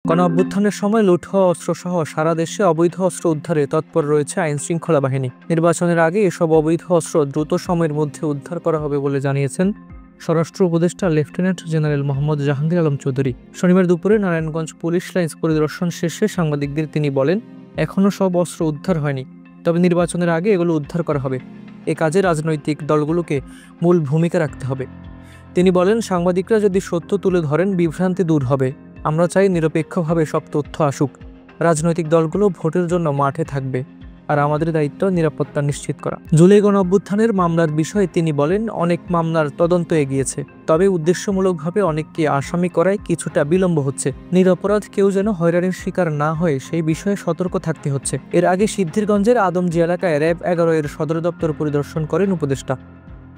গণঅভ্যুত্থানের সময় লুট হওয়া অস্ত্রসহ সারা দেশে অবৈধ অস্ত্র উদ্ধারে তৎপর রয়েছে আইনশৃঙ্খলা বাহিনী। নির্বাচনের আগে এসব অবৈধ অস্ত্র দ্রুত সময়ের মধ্যে উদ্ধার করা হবে বলে জানিয়েছেন স্বরাষ্ট্র উপদেষ্টা লেফটেন্যান্ট জেনারেল মোহাম্মদ জাহাঙ্গীর আলম চৌধুরী। শনিবার দুপুরে নারায়ণগঞ্জ পুলিশ লাইন্স পরিদর্শন শেষে সাংবাদিকদের তিনি বলেন, এখনও সব অস্ত্র উদ্ধার হয়নি, তবে নির্বাচনের আগে এগুলো উদ্ধার করা হবে। এ কাজে রাজনৈতিক দলগুলোকে মূল ভূমিকা রাখতে হবে। তিনি বলেন, সাংবাদিকরা যদি সত্য তুলে ধরেন বিভ্রান্তি দূর হবে। আমরা চাই নিরপেক্ষভাবে সব তথ্য আসুক। রাজনৈতিক দলগুলো ভোটের জন্য মাঠে থাকবে, আর আমাদের দায়িত্ব নিরাপত্তা নিশ্চিত করা। জুলাই গণঅভ্যুত্থানের মামলার বিষয়ে তিনি বলেন, অনেক মামলার তদন্ত এগিয়েছে, তবে উদ্দেশ্যমূলকভাবে অনেককে আসামি করায় কিছুটা বিলম্ব হচ্ছে। নিরপরাধ কেউ যেন হয়রানির শিকার না হয়ে সেই বিষয়ে সতর্ক থাকতে হচ্ছে। এর আগে সিদ্ধিরগঞ্জের আদমজি এলাকায় র্যাব 11 এর সদর দপ্তর পরিদর্শন করেন উপদেষ্টা।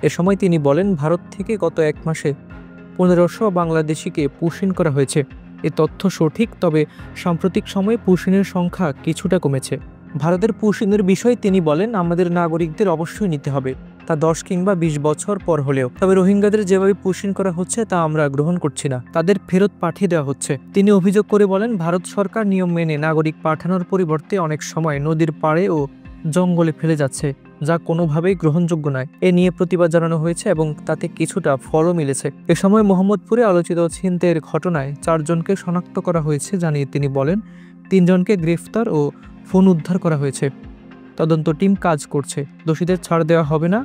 এ সময় তিনি বলেন, ভারত থেকে গত এক মাসে 1500 বাংলাদেশিকে পুশ ইন করা হয়েছে। এ তথ্য সঠিক, তবে সাম্প্রতিক সময়ে পুশ ইনের সংখ্যা কিছুটা কমেছে। ভারতের পুশ ইনের বিষয়ে তিনি বলেন, আমাদের নাগরিকদের অবশ্যই নিতে হবে, তা 10 কিংবা 20 বছর পর হলেও। তবে রোহিঙ্গাদের যেভাবে পুশ ইন করা হচ্ছে তা আমরা গ্রহণ করছি না, তাদের ফেরত পাঠিয়ে দেওয়া হচ্ছে। তিনি অভিযোগ করে বলেন, ভারত সরকার নিয়ম মেনে নাগরিক পাঠানোর পরিবর্তে অনেক সময় নদীর পাড়ে ও জঙ্গলে ফেলে যাচ্ছে, যা কোনোভাবেই গ্রহণযোগ্য নয়। এ নিয়ে প্রতিবাদ জানানো হয়েছে এবং তাতে কিছুটা ফলও মিলেছে। এ সময় মোহাম্মদপুরে আলোচিত ছিনতাইয়ের ঘটনায় 4 জনকে শনাক্ত করা হয়েছে জানিয়ে তিনি বলেন, 3 জনকে গ্রেফতার ও ফোন উদ্ধার করা হয়েছে। তদন্ত টিম কাজ করছে। দোষীদের ছাড় দেওয়া হবে না,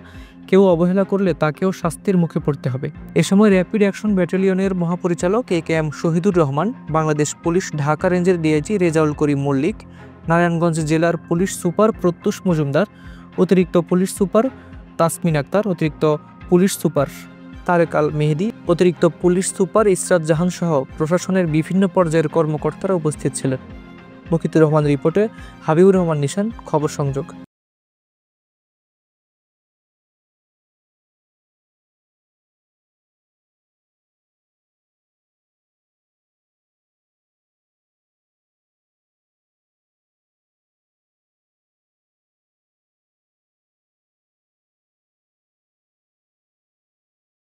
কেউ অবহেলা করলে তাকেও শাস্তির মুখে পড়তে হবে। এ সময় র্যাপিড অ্যাকশন ব্যাটালিয়নের মহাপরিচালক AKM শহীদুর রহমান, বাংলাদেশ পুলিশ ঢাকা রেঞ্জের DIG রেজাউল করিম মল্লিক, নারায়ণগঞ্জ জেলার পুলিশ সুপার প্রত্যুষ মজুমদার, অতিরিক্ত পুলিশ সুপার তাসমিন আক্তার, অতিরিক্ত পুলিশ সুপার তারেক আল মেহেদি, অতিরিক্ত পুলিশ সুপার ইসরাত জাহান সহ প্রশাসনের বিভিন্ন পর্যায়ের কর্মকর্তারা উপস্থিত ছিলেন। মুকিতুর রহমান রিপোর্টে হাবিবুর রহমান নিশান, খবর সংযোগ।